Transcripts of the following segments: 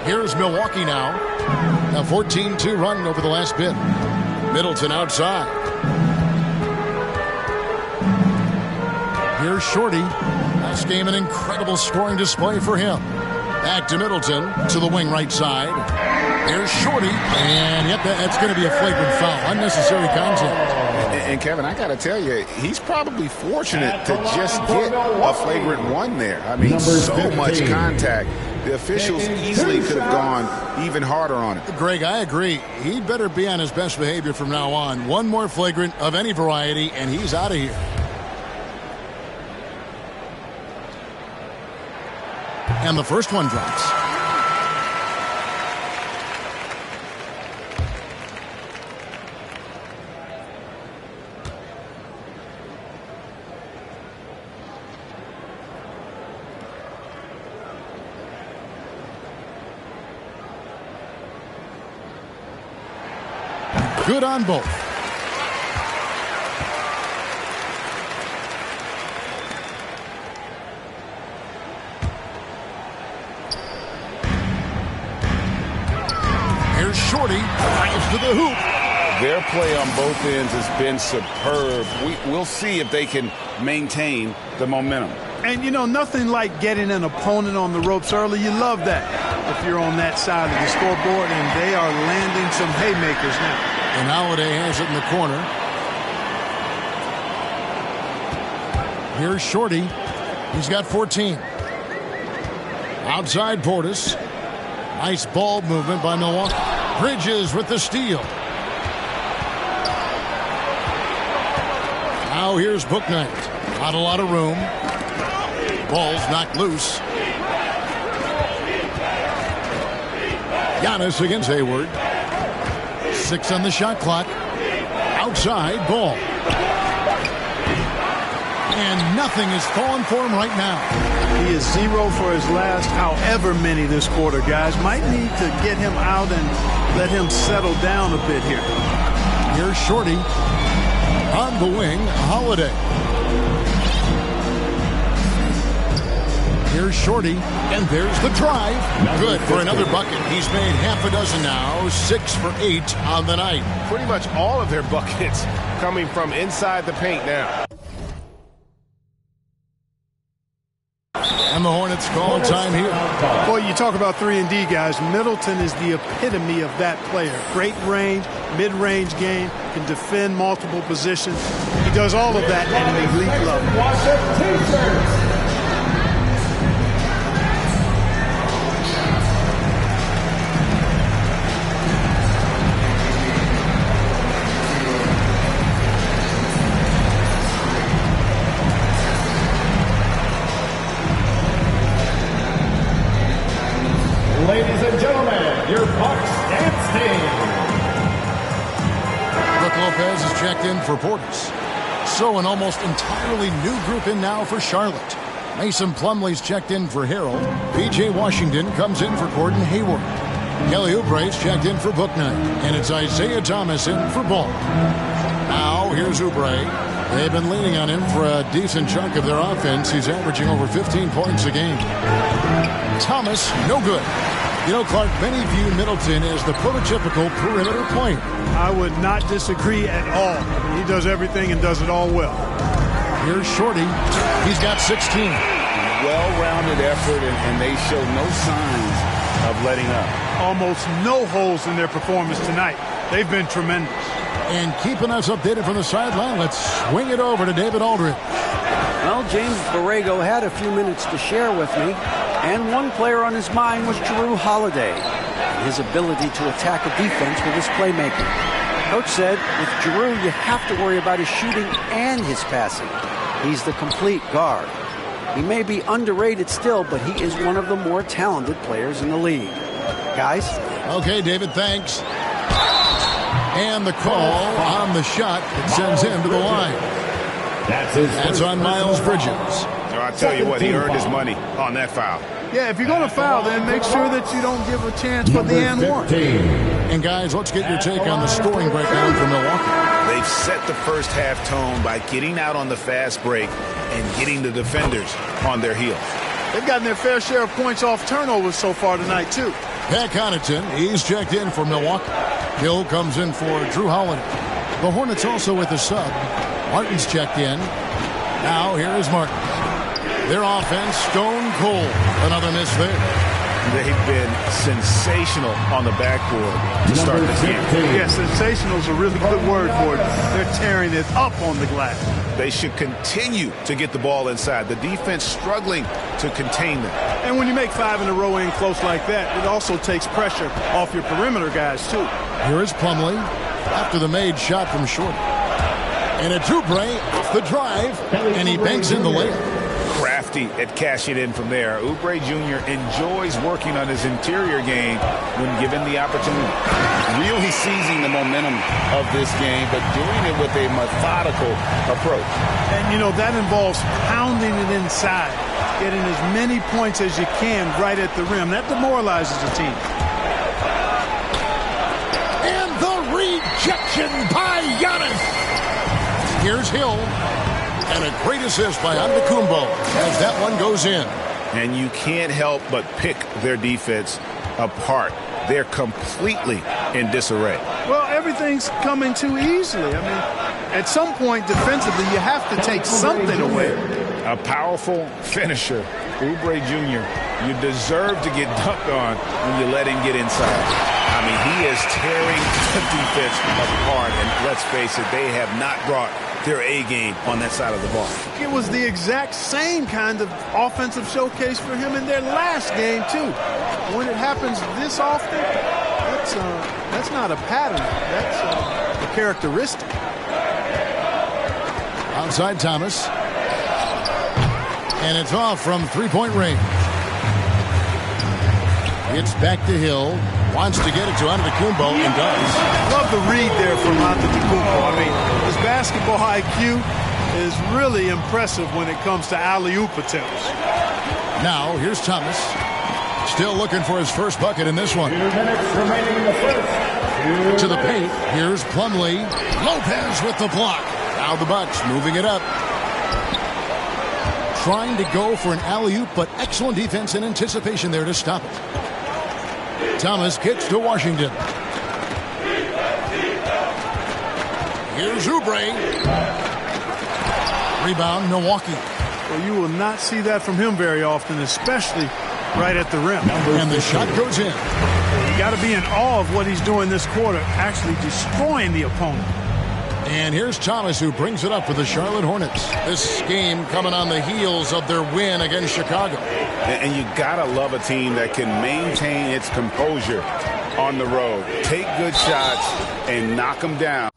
Here's Milwaukee now. A 14-2 run over the last bit. Middleton outside. Here's Shorty. Last game, an incredible scoring display for him. Back to Middleton, to the wing right side. Here's Shorty, and yep, that's going to be a flagrant foul. Unnecessary contact. And Kevin, I got to tell you, he's probably fortunate to just get a flagrant one there. I mean, so much contact. The officials easily could have gone even harder on it. Greg, I agree. He'd better be on his best behavior from now on. One more flagrant of any variety, and he's out of here. And the first one drops. Good on both. Here's Shorty. Drives to the hoop. Their play on both ends has been superb. We'll see if they can maintain the momentum. And, you know, nothing like getting an opponent on the ropes early. You love that if you're on that side of the scoreboard, and they are landing some haymakers now. And Holiday has it in the corner. Here's Shorty. He's got 14. Outside Portis. Nice ball movement by Milwaukee. Bridges with the steal. Now here's Bouknight. Not a lot of room. Ball's knocked loose. Giannis against Hayward. 6 on the shot clock. Outside ball. And nothing is falling for him right now. He is 0 for his last however many this quarter, guys. Might need to get him out and let him settle down a bit here. Here's Shorty. On the wing, Holiday. Here's Shorty, and there's the drive. Good for another bucket. He's made half a dozen now, 6 for 8 on the night. Pretty much all of their buckets coming from inside the paint now. And the Hornets call time here. Boy, you talk about 3-and-D, guys. Middleton is the epitome of that player. Great range, mid-range game, can defend multiple positions. He does all of that at an elite level. Ladies and gentlemen, your Bucks dance team. Brook Lopez is checked in for Portis. So an almost entirely new group in now for Charlotte. Mason Plumlee's checked in for Harold. P.J. Washington comes in for Gordon Hayward. Kelly Oubre's checked in for Bouknight. And it's Isaiah Thomas in for Ball. Now here's Oubre. They've been leaning on him for a decent chunk of their offense. He's averaging over 15 points a game. Thomas, no good. You know, Clark, many view Middleton as the prototypical perimeter player. I would not disagree at all. He does everything and does it all well. Here's Shorty. He's got 16. Well-rounded effort, and they show no signs of letting up. Almost no holes in their performance tonight. They've been tremendous. And keeping us updated from the sideline, let's swing it over to David Aldridge. Well, James Borrego had a few minutes to share with me, and one player on his mind was Jrue Holiday, and his ability to attack a defense with his playmaking. Coach said, with Jrue, you have to worry about his shooting and his passing. He's the complete guard. He may be underrated still, but he is one of the more talented players in the league. Guys? Okay, David, thanks. And the call on the shot that sends him to the line. That's on Miles Bridges. So I tell you what, he earned his money on that foul. Yeah, if you're going to foul, then make sure that you don't give a chance for the and one. And guys, let's get your take on the scoring breakdown for Milwaukee. They've set the first half tone by getting out on the fast break and getting the defenders on their heels. They've gotten their fair share of points off turnovers so far tonight, too. Pat Connaughton, he's checked in for Milwaukee. Hill comes in for Drew Holiday. The Hornets also with a sub. Martin's checked in. Now here is Martin. Their offense stone cold. Another miss there. They've been sensational on the backboard to start this game. Yeah, sensational is a really good word for it. They're tearing it up on the glass. They should continue to get the ball inside. The defense struggling to contain them. And when you make 5 in a row in close like that, it also takes pressure off your perimeter guys, too. Here is Plumlee after the made shot from short. And a Oubre off the drive, and he banks in the layup. Crafty at cashing in from there. Oubre Jr. enjoys working on his interior game when given the opportunity. Really seizing the momentum of this game, but doing it with a methodical approach. And, you know, that involves pounding it inside, getting as many points as you can right at the rim. That demoralizes the team. And the rejection by Giannis. Here's Hill. And a great assist by Antetokounmpo as that one goes in. And you can't help but pick their defense apart. They're completely in disarray. Well, everything's coming too easily. I mean, at some point defensively, you have to take something away. A powerful finisher, Oubre Jr. You deserve to get dunked on when you let him get inside. I mean, he is tearing the defense apart. And let's face it, they have not brought their A-game on that side of the ball. It was the exact same kind of offensive showcase for him in their last game, too. When it happens this often, that's not a pattern. That's a characteristic. Outside Thomas. And it's off from three-point range. It's back to Hill. Wants to get it to Antetokounmpo and does. Love the read there from Antetokounmpo. I mean, his basketball IQ is really impressive when it comes to alley-oop attempts. Now, here's Thomas. Still looking for his first bucket in this one. 2 minutes remaining in the first. To the paint. Here's Plumlee. Lopez with the block. Now the Bucks moving it up. Trying to go for an alley-oop, but excellent defense and anticipation there to stop it. Thomas kicks to Washington. Here's Oubre. Rebound, Milwaukee. Well, you will not see that from him very often, especially right at the rim. And the shot goes in. You got to be in awe of what he's doing this quarter, actually destroying the opponent. And here's Thomas, who brings it up for the Charlotte Hornets. This game coming on the heels of their win against Chicago. And you gotta love a team that can maintain its composure on the road. Take good shots and knock them down.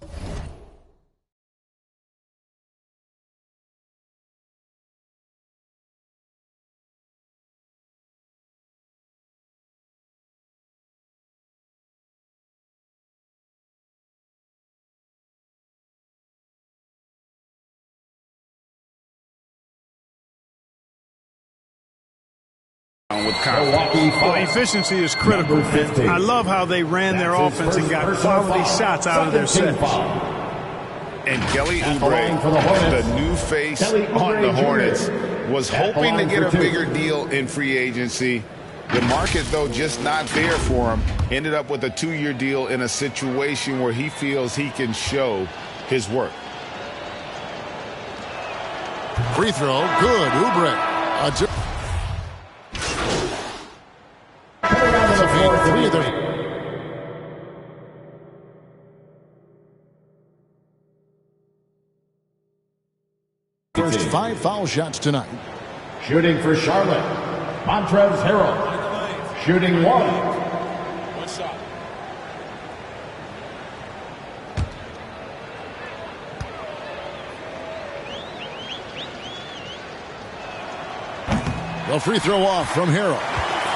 With well, efficiency is critical. I love how they ran their offense and got quality shots out of their sets. And Kelly Oubre, the new face on the Hornets, was hoping to get a bigger deal in free agency. The market, though, just not there for him. Ended up with a 2-year deal in a situation where he feels he can show his work. Free throw, good. Oubre. First 5 foul shots tonight. Shooting for Charlotte, Montrezl Harrell. Shooting 1. One shot. The free throw off from Harrell.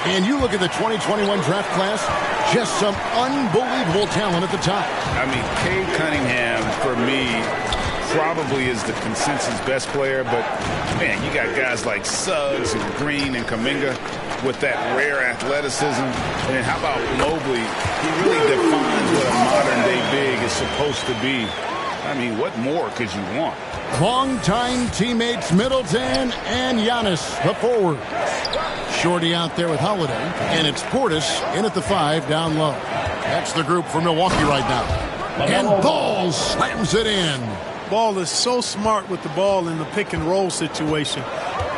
And you look at the 2021 draft class, just some unbelievable talent at the top. I mean, Cade Cunningham, for me, probably is the consensus best player. But, man, you got guys like Suggs and Green and Kuminga with that rare athleticism. And how about Mobley? He really defines what a modern-day big is supposed to be. I mean, what more could you want? Longtime teammates Middleton and Giannis, the forwards. Shorty out there with Holiday, and it's Portis in at the 5 down low. That's the group for Milwaukee right now. And Ball slams it in. Ball is so smart with the ball in the pick and roll situation.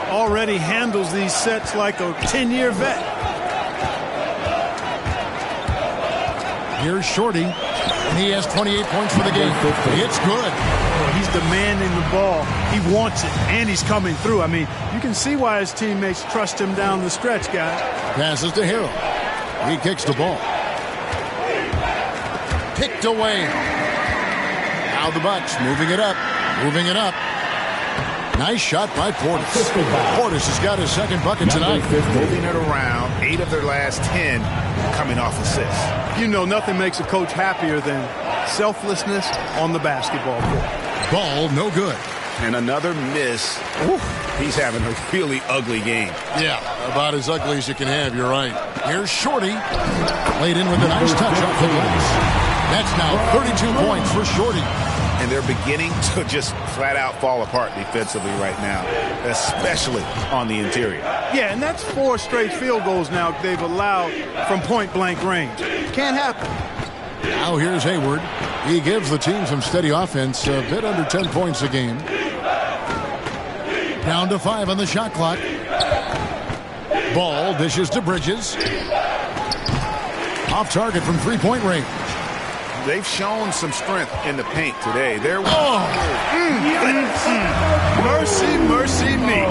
Already handles these sets like a 10-year vet. Here's Shorty, and he has 28 points for the game. It's good. He's demanding the ball. He wants it, and he's coming through. I mean, you can see why his teammates trust him down the stretch, guys. Passes to Harrell. He kicks the ball. Kicked away. Now the Bucks moving it up. Moving it up. Nice shot by Portis. Portis has got his second bucket tonight. Moving it around. 8 of their last 10 coming off assists. You know, nothing makes a coach happier than selflessness on the basketball court. Ball no good. And another miss. Ooh, he's having a really ugly game. Yeah, about as ugly as you can have. You're right. Here's Shorty. Laid in with a nice touch off the glass. That's now 32 points for Shorty. And they're beginning to just flat out fall apart defensively right now, especially on the interior. Yeah, and that's 4 straight field goals now they've allowed from point-blank range. Can't happen. Now here's Hayward. He gives the team some steady offense, a bit under 10 points a game. Down to 5 on the shot clock. Ball dishes to Bridges. Off target from three-point range. They've shown some strength in the paint today. They're Mercy, mercy me.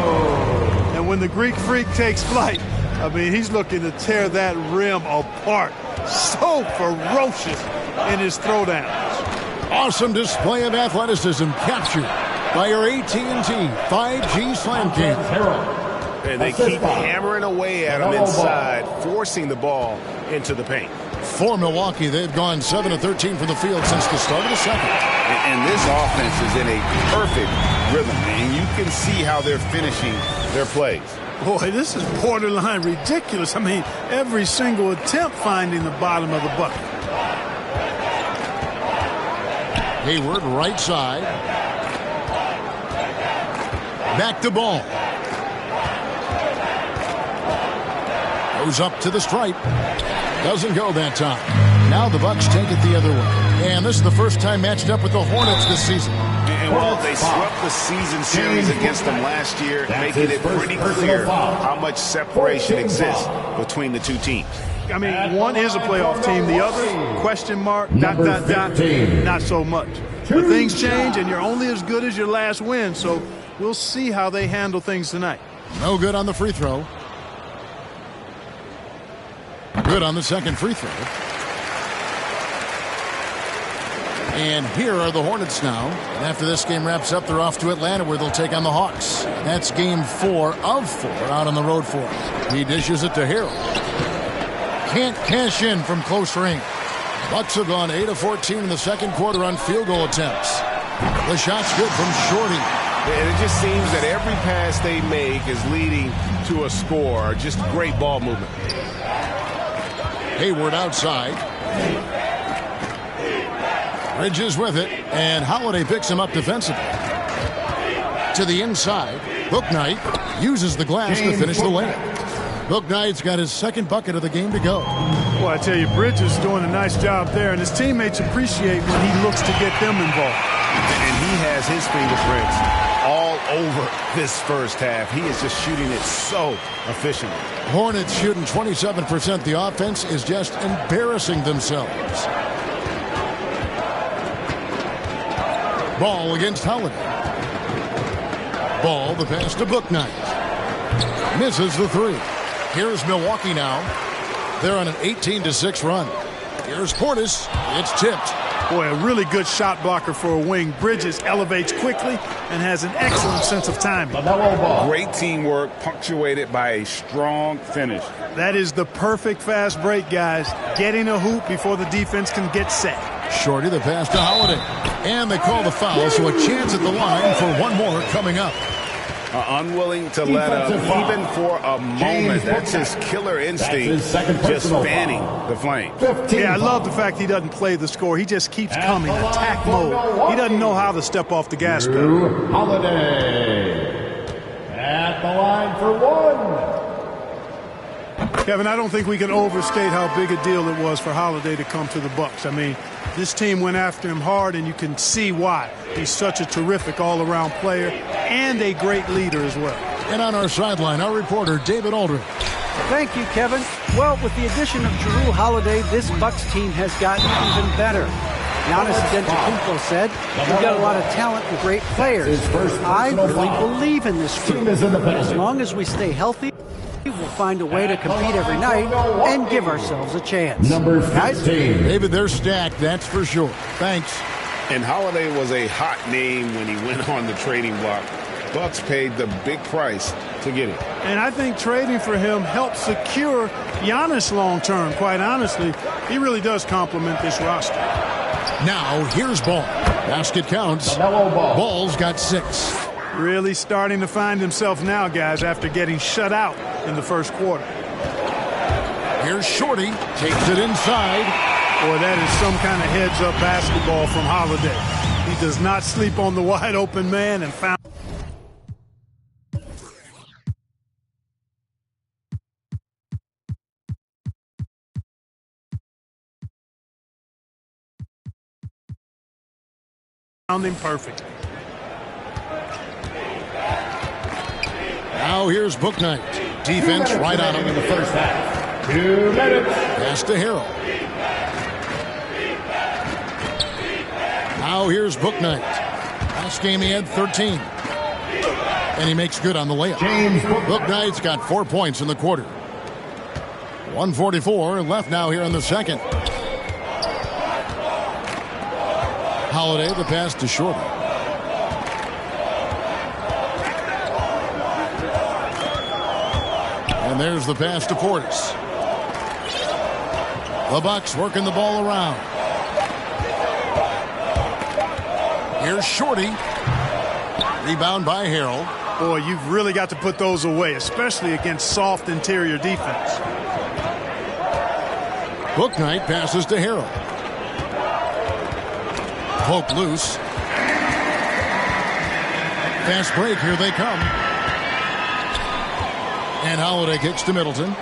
And when the Greek Freak takes flight, I mean, he's looking to tear that rim apart. So ferocious in his throwdowns. Awesome display of athleticism captured by your AT&T 5G Slam King. And they keep hammering away at him inside, forcing the ball into the paint. For Milwaukee, they've gone 7 of 13 from the field since the start of the second. And this offense is in a perfect rhythm, and you can see how they're finishing their plays. Boy, this is borderline ridiculous. I mean, every single attempt finding the bottom of the bucket. Hayward, right side. Back to Ball. Goes up to the stripe. Doesn't go that time. Now the Bucks take it the other way. And this is the first time matched up with the Hornets this season. And well, they swept the season series against them last year, making it pretty clear how much separation exists between the two teams. I mean, one is a playoff team. The other, question mark, ... not so much. But things change, and you're only as good as your last win. So we'll see how they handle things tonight. No good on the free throw. Good on the second free throw. And here are the Hornets now. And after this game wraps up, they're off to Atlanta where they'll take on the Hawks. That's game 4 of 4 out on the road for them. He dishes it to Harrell. Can't cash in from close range. Bucks have gone 8 of 14 in the second quarter on field goal attempts. The shot's good from Shorty. And it just seems that every pass they make is leading to a score. Just great ball movement. Hayward outside. Bridges with it, and Holiday picks him up defensively. To the inside, Bouknight uses the glass to finish the layup. Bouknight's got his second bucket of the game to go. Well, I tell you, Bridges is doing a nice job there, and his teammates appreciate when he looks to get them involved. And he has his fingerprints all over this first half. He is just shooting it so efficiently. Hornets shooting 27%. The offense is just embarrassing themselves. Ball against Holiday. Ball, the pass to Bouknight. Misses the three. Here's Milwaukee now. They're on an 18-6 run. Here's Portis. It's tipped. Boy, a really good shot blocker for a wing. Bridges elevates quickly and has an excellent sense of timing. Great teamwork punctuated by a strong finish. That is the perfect fast break, guys. Getting a hoop before the defense can get set. Shorty, the pass to Holiday. And they call the foul, so a chance at the line for one more coming up. unwilling to let up even for a moment. That's his killer instinct, just fanning the flame. Yeah, I love the fact he doesn't play the score. He just keeps coming, attack mode. He doesn't know how to step off the gas pedal. Jrue Holiday at the line for one. Kevin, I don't think we can overstate how big a deal it was for Holiday to come to the Bucks. I mean, this team went after him hard, and you can see why. He's such a terrific all-around player and a great leader as well. And on our sideline, our reporter, David Aldridge. Thank you, Kevin. Well, with the addition of Jrue Holiday, this Bucks team has gotten even better. Giannis Antetokounmpo said, "We've got a lot of talent and great players. I really believe in this group. As long as we stay healthy, we'll find a way to compete every night and give ourselves a chance." Number 15. David, they're stacked, that's for sure. Thanks. And Holiday was a hot name when he went on the trading block. Bucks paid the big price to get him. And I think trading for him helped secure Giannis long-term. Quite honestly, he really does complement this roster. Now, here's Ball. Basket counts. Ball's got 6. Really starting to find himself now, guys, after getting shut out in the first quarter. Here's Shorty. Takes it inside. Boy, that is some kind of heads-up basketball from Holiday. He does not sleep on the wide-open man and found... found him perfect. Now here's Bouknight. Defense right on him in the first half. 2 minutes. Pass to Harrell. Now here's Bouknight. Last game he had 13. And he makes good on the layup. Bouknight's got 4 points in the quarter. 1:44 left now here in the second. Holiday, the pass to Shorty. And there's the pass to Portis. The Bucks working the ball around. Here's Shorty. Rebound by Harrell. Boy, you've really got to put those away, especially against soft interior defense. Bouknight passes to Harrell. Poke loose. Fast break, here they come. And Holiday kicks to Middleton.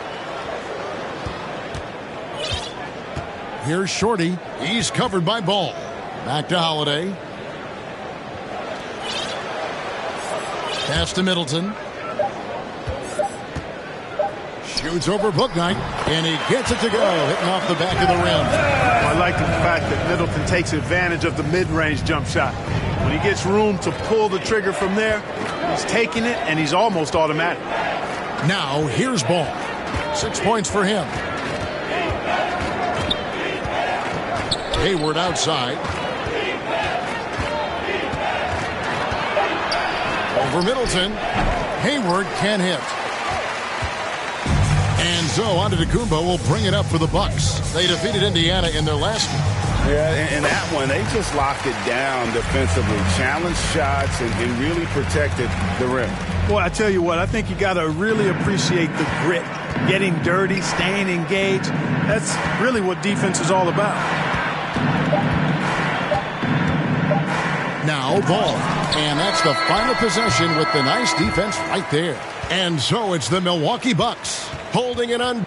Here's Shorty. He's covered by Ball. Back to Holiday. Pass to Middleton. Shoots over Bouknight, and he gets it to go, hitting off the back of the rim. I like the fact that Middleton takes advantage of the mid-range jump shot. When he gets room to pull the trigger from there, he's taking it, and he's almost automatic. Now, here's Ball. 6 points for him. Hayward outside. Over Middleton. Hayward can hit. And so Antetokounmpo will bring it up for the Bucks. They defeated Indiana in their last one. Yeah, in that one, they just locked it down defensively, challenged shots, and really protected the rim. Boy, I tell you what, I think you got to really appreciate the grit. Getting dirty, staying engaged. That's really what defense is all about. Now Ball. And that's the final possession with the nice defense right there. And so it's the Milwaukee Bucks holding it on.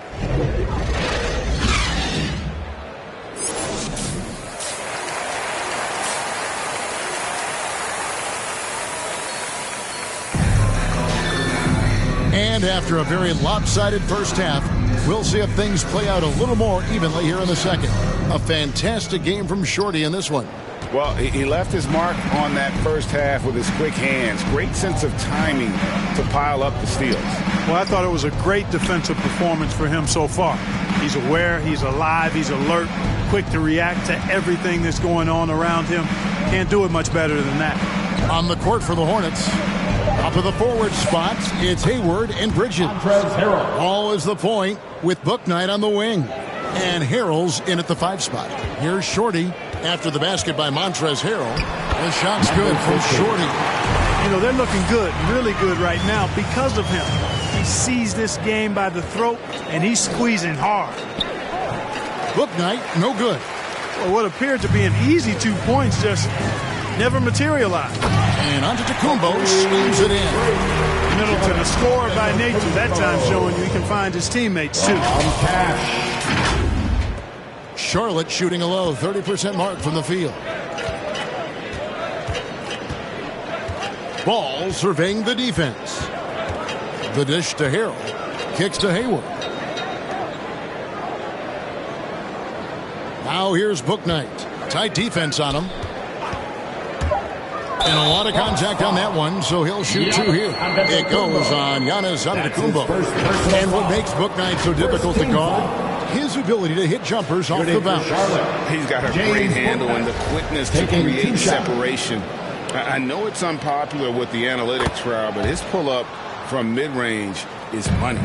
And after a very lopsided first half, we'll see if things play out a little more evenly here in the second. A fantastic game from Shorty in this one. Well, he left his mark on that first half with his quick hands. Great sense of timing to pile up the steals. Well, I thought it was a great defensive performance for him so far. He's aware, he's alive, he's alert, quick to react to everything that's going on around him. Can't do it much better than that. On the court for the Hornets. Up to the forward spots, it's Hayward and Bridges. Ball is the point with Bouknight on the wing. And Harrell's in at the 5 spot. Here's Shorty after the basket by Montrezl Harrell. The shot's good from Shorty. You know, they're looking good, really good right now because of him. He sees this game by the throat, and he's squeezing hard. Bouknight, no good. Well, what appeared to be an easy 2 points just never materialized. And Antetokounmpo slams it in. Middleton, a scorer by nature, that time showing you he can find his teammates, too. Charlotte shooting a low 30% mark from the field. Ball surveying the defense. The dish to Harrell. Kicks to Hayward. Now here's Bouknight. Tight defense on him. And a lot of contact on that one, so he'll shoot 2 here. It goes on Giannis Antetokounmpo. And what makes Bouknight so difficult to guard? His ability to hit jumpers off the bounce. He's got a great handle and the quickness to create separation. I know it's unpopular with the analytics crowd, but his pull-up from mid-range is money.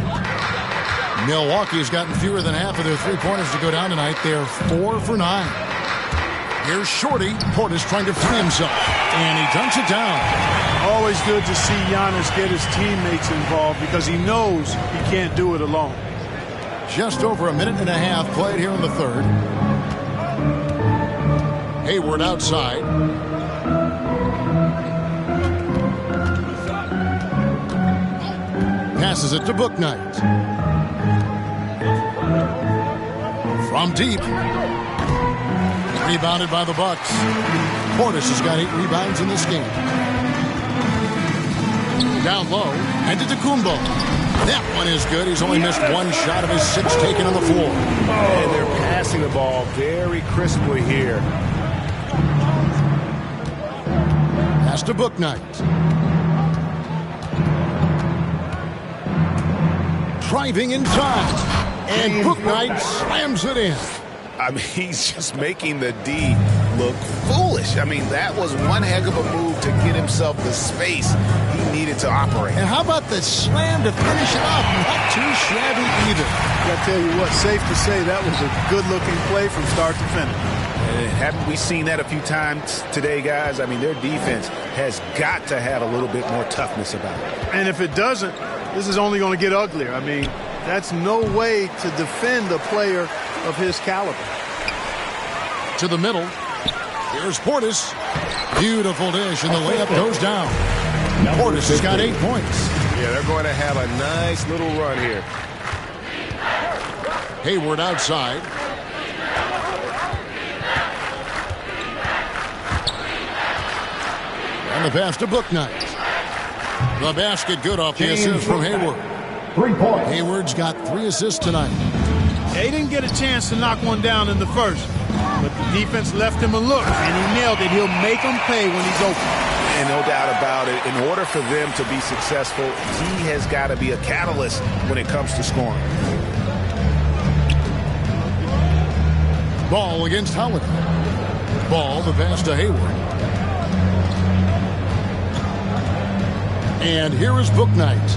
Milwaukee's gotten fewer than half of their three-pointers to go down tonight. They're 4 for 9. Here's Shorty. Portis trying to free himself. And he dunks it down. Always good to see Giannis get his teammates involved because he knows he can't do it alone. Just over a minute and a half played here in the third. Hayward outside. Passes it to Bouknight. From deep. Rebounded by the Bucks. Portis has got 8 rebounds in this game. Down low. Antetokounmpo. That one is good. He's only missed 1 shot of his 6 taken on the floor. And they're passing the ball very crisply here. Pass to Bouknight. Driving inside. And Bouknight slams it in. I mean, he's just making the D look foolish. I mean, that was one heck of a move to get himself the space he needed to operate. And how about the slam to finish it off? Not too shabby either. I tell you what, safe to say that was a good-looking play from start to finish. Haven't we seen that a few times today, guys? I mean, their defense has got to have a little bit more toughness about it. And if it doesn't, this is only going to get uglier. I mean, that's no way to defend a player of his caliber. To the middle. Here's Portis. Beautiful dish, and the layup goes down. Portis has got 8 points. Yeah, they're going to have a nice little run here. Hayward outside. And the pass to Bouknight. The basket good off the assist from Hayward. 3 points. Hayward's got 3 assists tonight. He didn't get a chance to knock one down in the first, but the defense left him a look, and he nailed it. He'll make them pay when he's open. And no doubt about it, in order for them to be successful, he has got to be a catalyst when it comes to scoring. Ball against Holiday. Ball, the pass to Hayward. And here is Bouknight.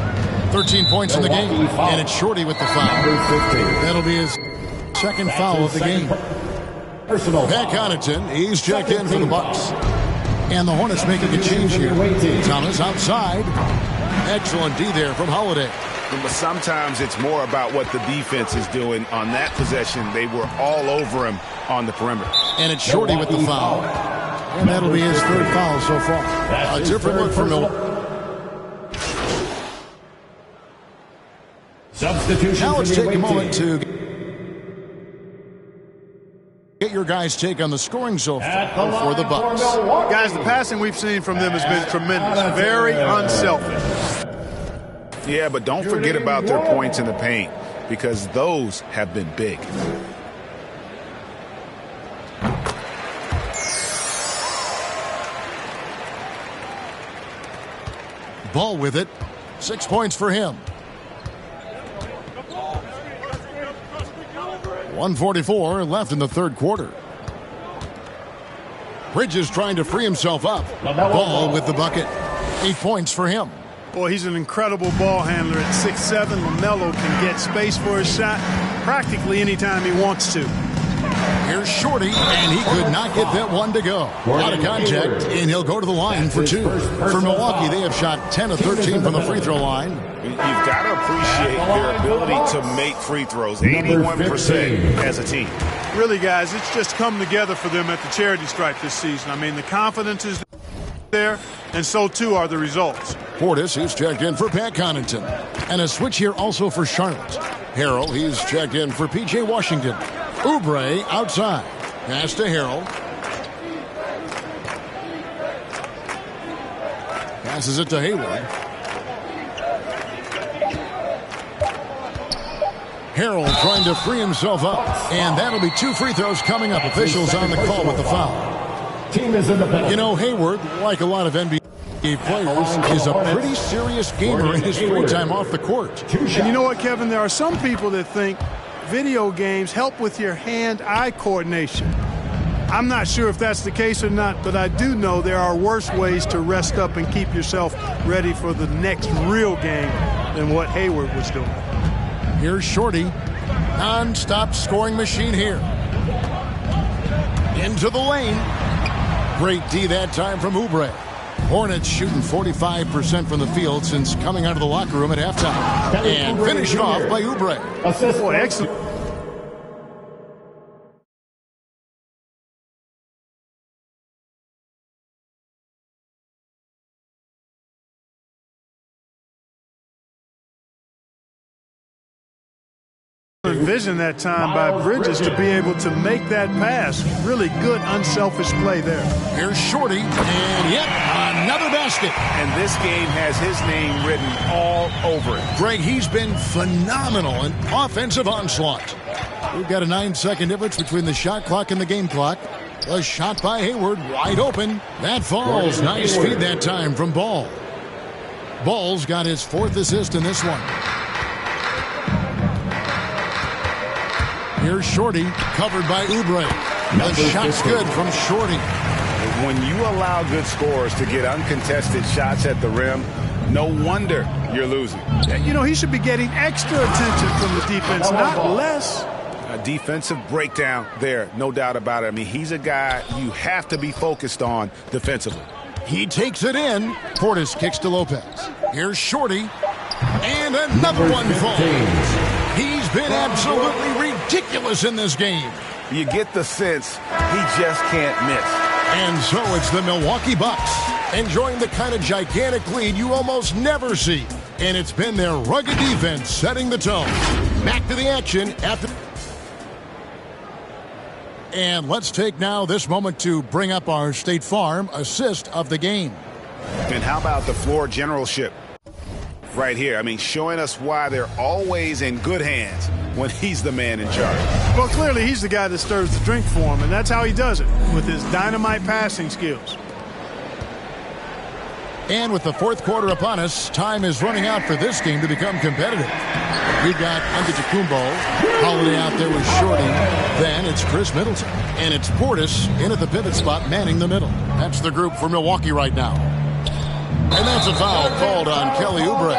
13 points in the game, and it's Shorty with the foul. That'll be his second foul of the game. Pat Connaughton, he's checked in for the Bucks. And the Hornets making a change here. Thomas outside. Excellent D there from Holiday. But sometimes it's more about what the defense is doing. On that possession, they were all over him on the perimeter. And it's Shorty with the foul. And that'll be his third foul so far. A different look for Milwaukee. Substitution. Now let's take a moment to get your guys' take on the scoring so far for the Bucks. Guys, the passing we've seen from them has been tremendous. Very unselfish. Yeah, but don't forget about their points in the paint, because those have been big. Ball with it. 6 points for him. 1:44 left in the third quarter. Bridges trying to free himself up. Ball with the bucket. 8 points for him. Boy, he's an incredible ball handler at 6'7". LaMelo can get space for his shot practically anytime he wants to. Here's Shorty, and he could not get that one to go. Out of contact, and he'll go to the line for two. For Milwaukee, they have shot 10 of 13 from the free throw line. You've got to appreciate their ability to make free throws, 81% as a team. Really, guys, it's just come together for them at the charity stripe this season. I mean, the confidence is there, and so too are the results. Portis, who's checked in for Pat Connaughton. And a switch here also for Charlotte. Harrell, he's checked in for P.J. Washington. Oubre outside. Pass to Harrell. Passes it to Hayward. Harrell trying to free himself up. And that'll be two free throws coming up. Officials on the call with the foul. Team is in the penalty. You know, Hayward, like a lot of NBA players, is a pretty serious gamer in his free time off the court. And you know what, Kevin? There are some people that think video games help with your hand-eye coordination. I'm not sure if that's the case or not, but I do know there are worse ways to rest up and keep yourself ready for the next real game than what Hayward was doing. Here's Shorty. Non-stop scoring machine here. Into the lane. Great D that time from Oubre. Hornets shooting 45% from the field since coming out of the locker room at halftime. And finished off by Oubre. Boy, excellent. Vision that time by Bridges to be able to make that pass. Really good, unselfish play there. Here's Shorty, and yep, another basket. And this game has his name written all over it. Greg, he's been phenomenal in offensive onslaught. We've got a 9-second difference between the shot clock and the game clock. A shot by Hayward, wide open. That falls. Nice feed that time from Ball. Ball's got his fourth assist in this one. Here's Shorty, covered by Oubre. The shot's good from Shorty. When you allow good scorers to get uncontested shots at the rim, no wonder you're losing. You know, he should be getting extra attention from the defense, not less. A defensive breakdown there, no doubt about it. I mean, he's a guy you have to be focused on defensively. He takes it in. Portis kicks to Lopez. Here's Shorty. And another one falls. He's been absolutely ridiculous in this game. You get the sense he just can't miss. And so it's the Milwaukee Bucks enjoying the kind of gigantic lead you almost never see. And it's been their rugged defense setting the tone. Back to the action after. And let's take now this moment to bring up our State Farm assist of the game. And how about the floor generalship? Right here. I mean, showing us why they're always in good hands when he's the man in charge. Well, clearly he's the guy that stirs the drink for him, and that's how he does it, with his dynamite passing skills. And with the fourth quarter upon us, time is running out for this game to become competitive. We've got Antetokounmpo, Holiday out there with Shorty. Then it's Chris Middleton. And it's Portis in at the pivot spot, manning the middle. That's the group for Milwaukee right now. And that's a foul called on Kelly Oubre.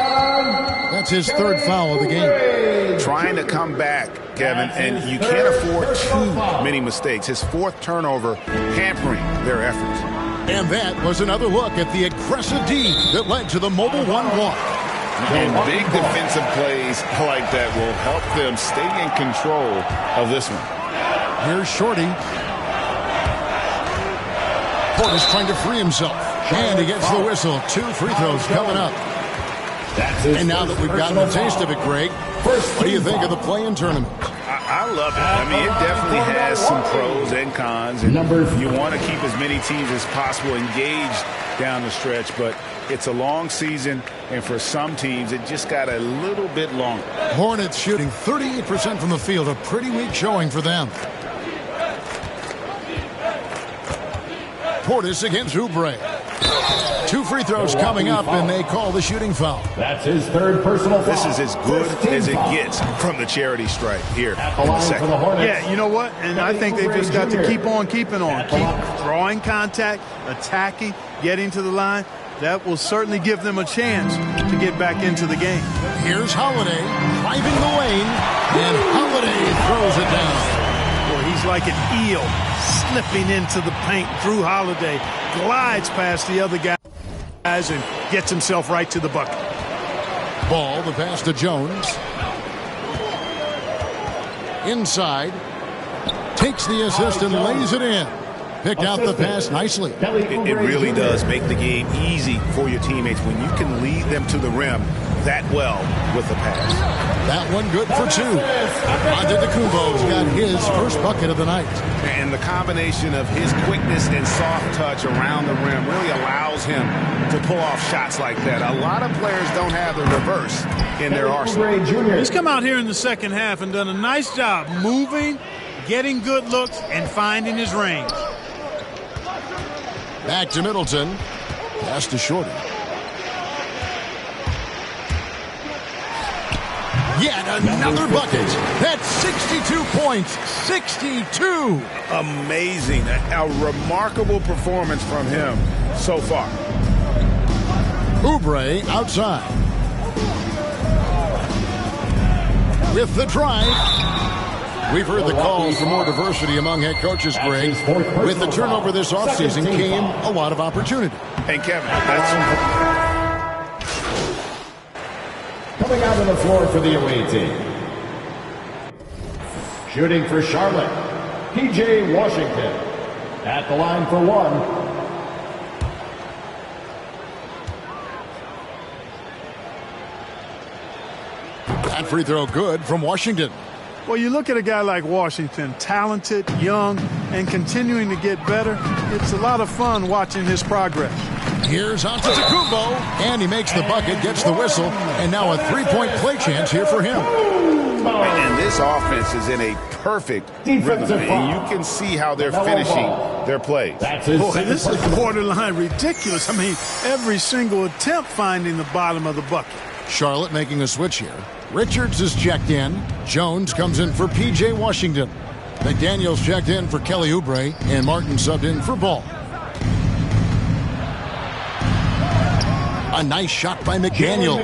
That's his third foul of the game. Trying to come back, Kevin, and you can't afford too many mistakes. His fourth turnover hampering their efforts. And that was another look at the aggressive D that led to the mobile one block. And big defensive plays like that will help them stay in control of this one. Here's Shorty. Portis trying to free himself. And he gets the whistle. 2 free throws coming up. And now that we've gotten a taste of it, Greg, what do you think of the play-in tournament? I love it. I mean, it definitely has some pros and cons. And you want to keep as many teams as possible engaged down the stretch, but it's a long season, and for some teams, it just got a little bit longer. Hornets shooting 38% from the field, a pretty weak showing for them. Portis against Oubre. 2 free throws coming up, and they call the shooting foul. That's his third personal foul. This is as good as it gets from the charity stripe here in the second. Yeah, you know what? And I think they've just got to keep on keeping on. Keep drawing contact, attacking, getting to the line. That will certainly give them a chance to get back into the game. Here's Holiday driving the lane, and Holiday throws it down. Well, he's like an eel slipping into the paint. Drew Holiday glides past the other guys and gets himself right to the bucket. Ball, the pass to Jones. Inside. Takes the assist and lays it in. Picked out the pass nicely. It really does make the game easy for your teammates when you can lead them to the rim that well with the pass. That one good for two. Antetokounmpo's got his first bucket of the night. And the combination of his quickness and soft touch around the rim really allows him to pull off shots like that. A lot of players don't have the reverse in their arsenal. He's come out here in the second half and done a nice job moving, getting good looks, and finding his range. Back to Middleton. Pass to Shorty. Yet another bucket. That's 62 points. 62. Amazing. A remarkable performance from him so far. Oubre outside. With the drive. We've heard the calls for more diversity among head coaches, Greg. With the turnover this offseason came a lot of opportunity. And Kevin, Coming out on the floor for the away team. Shooting for Charlotte, P.J. Washington. At the line for one. That free throw good from Washington. Well, you look at a guy like Washington, talented, young, and continuing to get better. It's a lot of fun watching his progress. Here's Antetokounmpo, and he makes the bucket, gets the whistle, and now a three-point play chance here for him. And this offense is in a perfect rhythm, and you can see how they're finishing their plays. Boy, this is borderline ridiculous. I mean, every single attempt finding the bottom of the bucket. Charlotte making a switch here. Richards is checked in. Jones comes in for P.J. Washington. McDaniels checked in for Kelly Oubre, and Martin subbed in for Ball. A nice shot by McDaniel.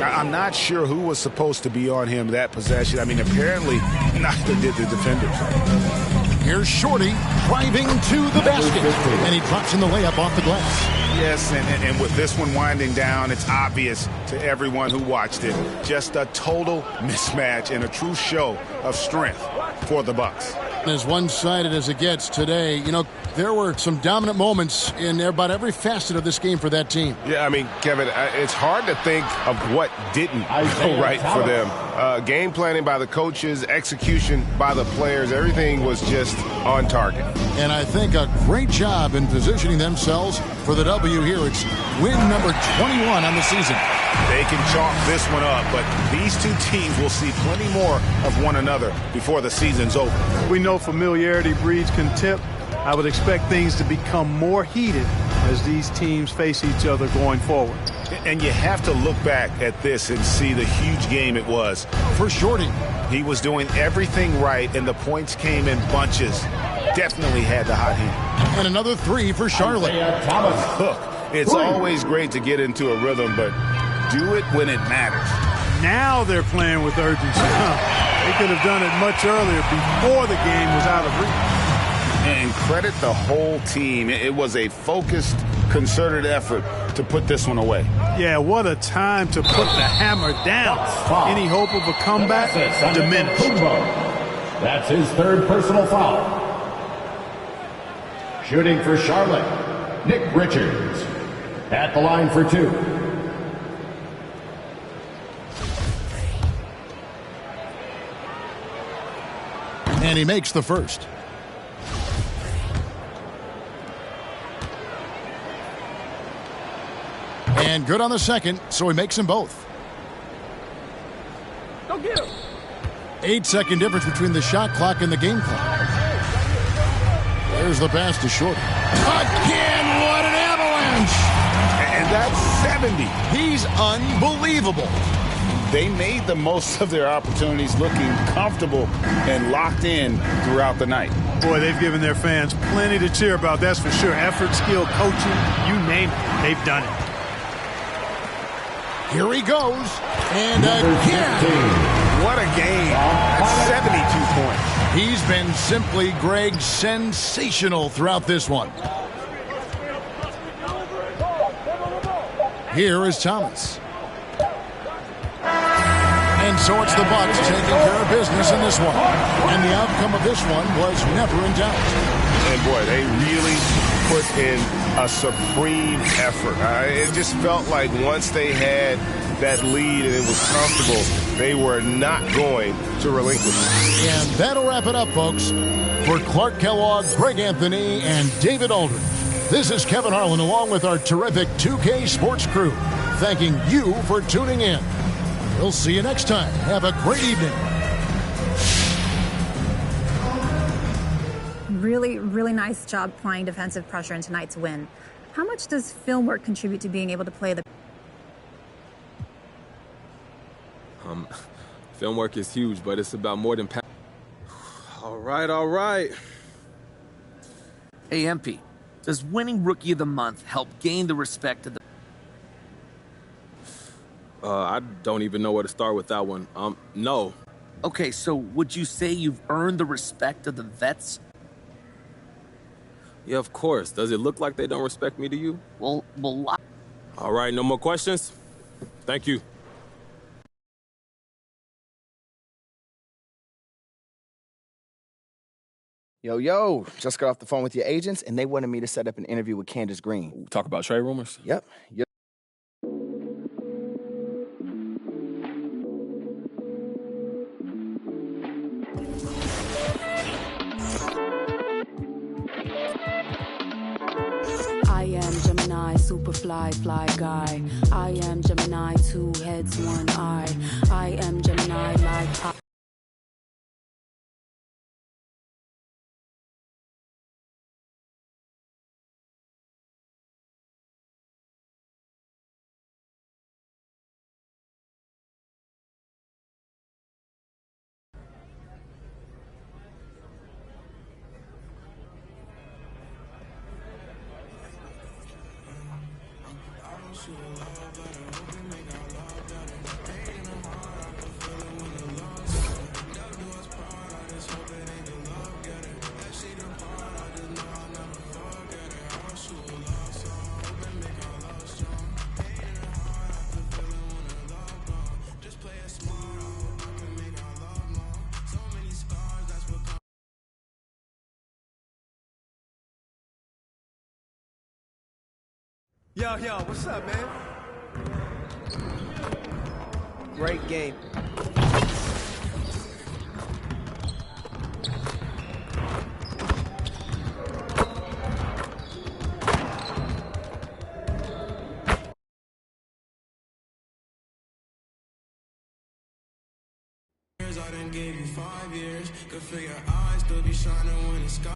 I'm not sure who was supposed to be on him that possession. I mean, apparently neither did the defenders. Here's Shorty driving to the basket, and he drops in the layup off the glass. Yes, and with this one winding down, it's obvious to everyone who watched it. Just a total mismatch and a true show of strength for the Bucks. As one-sided as it gets today, you know, there were some dominant moments in about every facet of this game for that team. Yeah, I mean, Kevin, it's hard to think of what didn't go right for them. Game planning by the coaches, execution by the players, everything was just on target. And I think a great job in positioning themselves for the W here. It's win number 21 on the season. They can chalk this one up, but these two teams will see plenty more of one another before the season's over. We know familiarity breeds contempt. I would expect things to become more heated as these teams face each other going forward. And you have to look back at this and see the huge game it was. For Shorty, he was doing everything right, and the points came in bunches. Definitely had the hot hand. And another three for Charlotte. Look, it's always great to get into a rhythm, but do it when it matters. Now they're playing with urgency. They could have done it much earlier before the game was out of reach. And credit the whole team. It was a focused, concerted effort to put this one away. Yeah, what a time to put the hammer down. Any hope of a comeback diminished. That's his third personal foul. Shooting for Charlotte, Nick Richards. At the line for two. And he makes the first. And good on the second, so he makes them both. Go get him. 8-second difference between the shot clock and the game clock. There's the pass to Shorty. Again, what an avalanche! And that's 70. He's unbelievable. They made the most of their opportunities, looking comfortable and locked in throughout the night. Boy, they've given their fans plenty to cheer about, that's for sure. Effort, skill, coaching, you name it, they've done it. Here he goes, and again. What a game. That's 72 points. He's been simply, Greg, sensational throughout this one. Here is Thomas. And so it's the Bucks taking care of business in this one. And the outcome of this one was never in doubt. And boy, they really put in a supreme effort. It just felt like once they had that lead and it was comfortable, they were not going to relinquish it. And that'll wrap it up, folks. For Clark Kellogg, Greg Anthony, and David Aldridge, this is Kevin Harlan along with our terrific 2K Sports crew, thanking you for tuning in. We'll see you next time. Have a great evening. Really, really nice job applying defensive pressure in tonight's win. How much does film work contribute to being able to play the... Film work is huge, but it's about more than... All right. Hey, MP, does winning Rookie of the Month help gain the respect of the... I don't even know where to start with that one. No. Okay, so would you say you've earned the respect of the vets? Yeah, of course. Does it look like they don't respect me to you? Well... All right, no more questions? Thank you. Yo, just got off the phone with your agents, and they wanted me to set up an interview with Candace Green. Talk about trade rumors? Yep. I am Gemini, superfly, fly guy. I am Gemini, 2 heads, 1 eye. I am Gemini, like... Yo, what's up, man? Great game. I done gave you 5 years. Could feel your eyes still be shining when it's sky.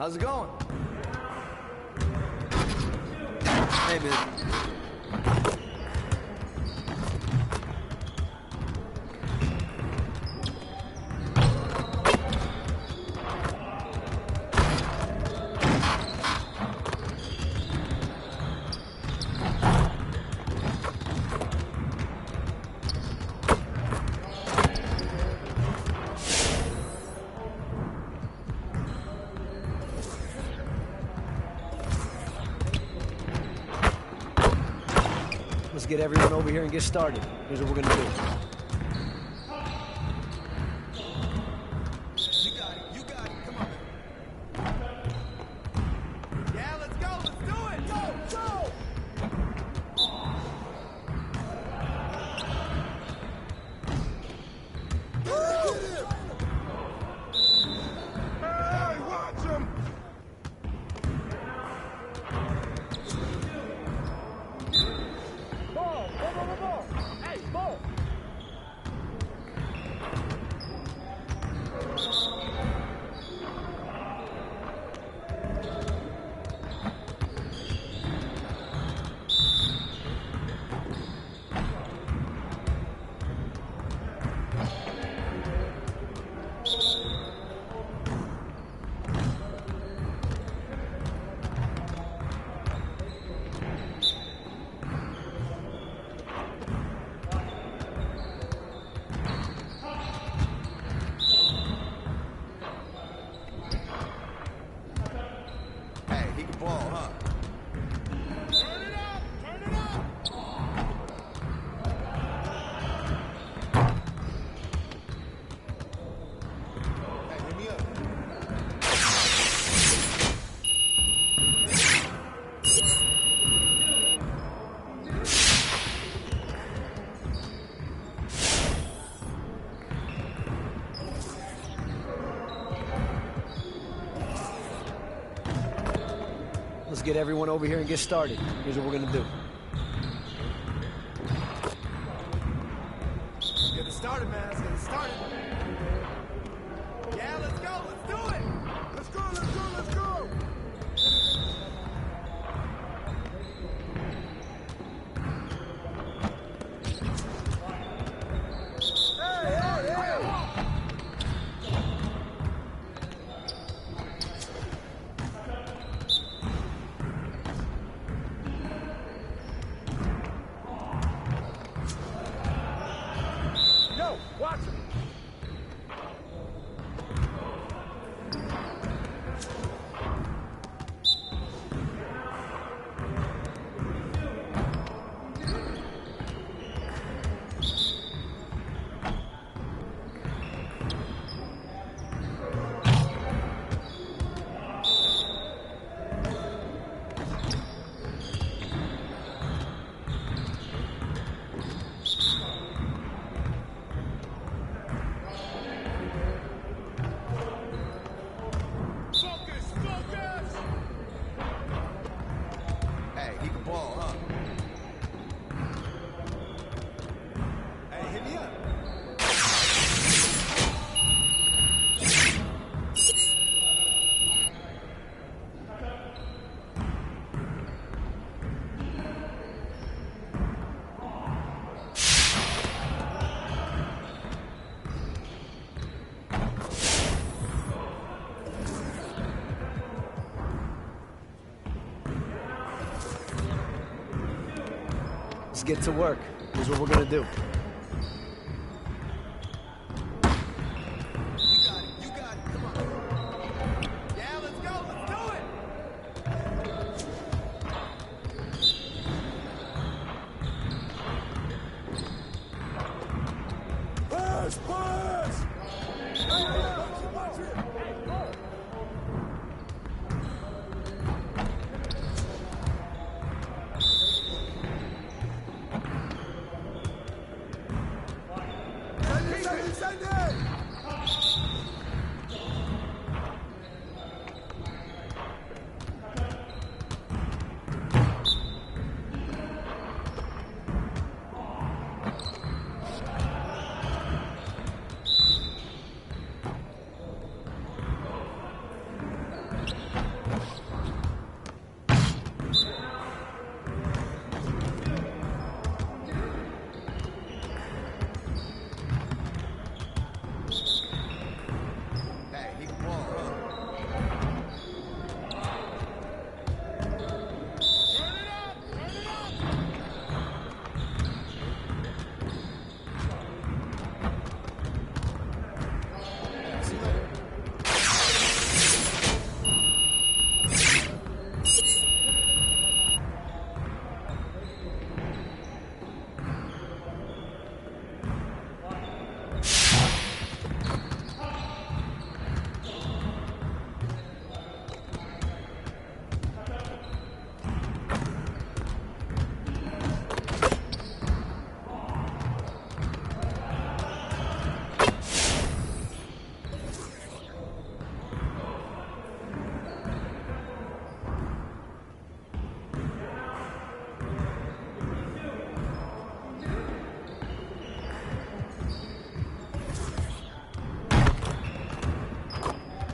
How's it going? Hey, man. Let's get everyone over here and get started. Here's what we're gonna do. Let's get everyone over here and get started. Here's what we're gonna do. Get it started, man. Let's get it started. Yeah, let's go. Let's do it. Let's go. Let's go. Let's go. Hey, hey, hey. Watch him. Let's get to work. Here's what we're gonna do.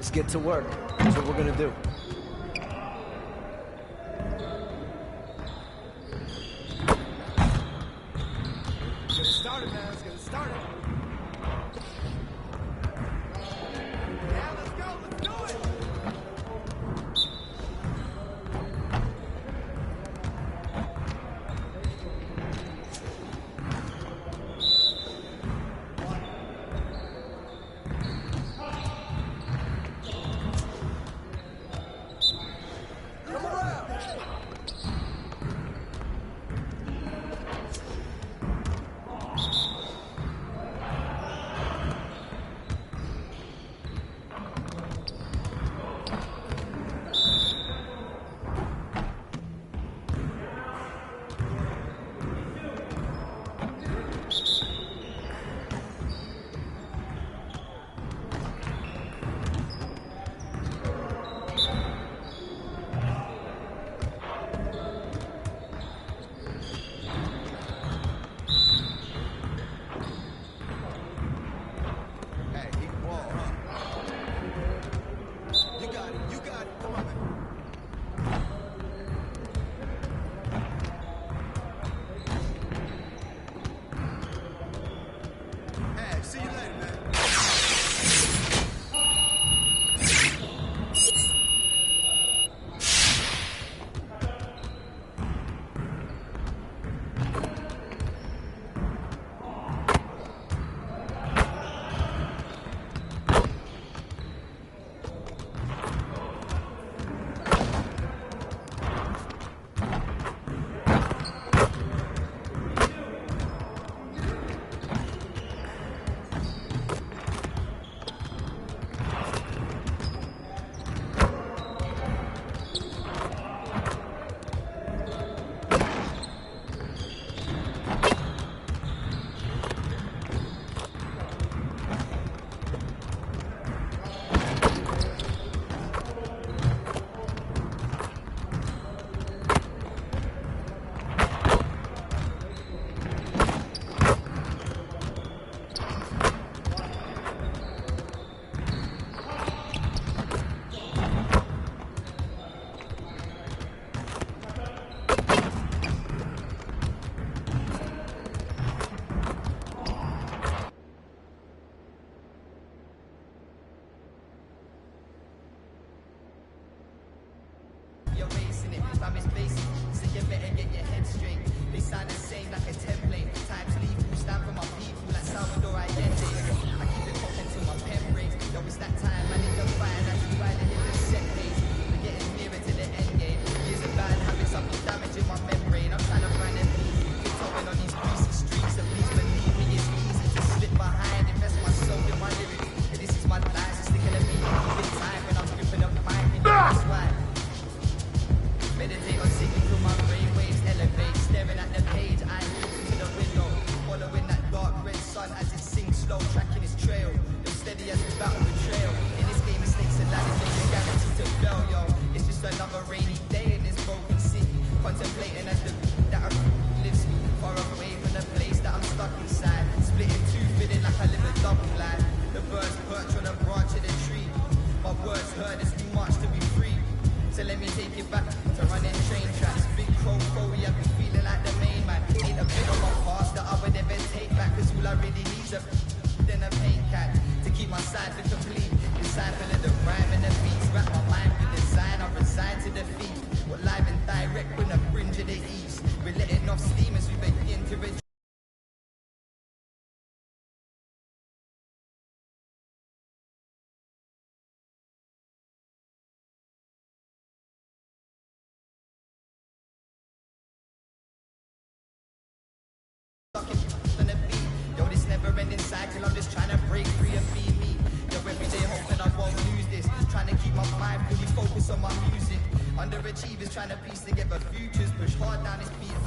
Let's get to work. That's what we're going to do. Get it started, man. Let's get it started. Yeah, let's go. Let's do it. Cycle, I'm just trying to break free and be me. Yo, every day hoping I won't lose this. Trying to keep my mind fully focused on my music. Underachievers trying to piece together futures. Push hard down this beat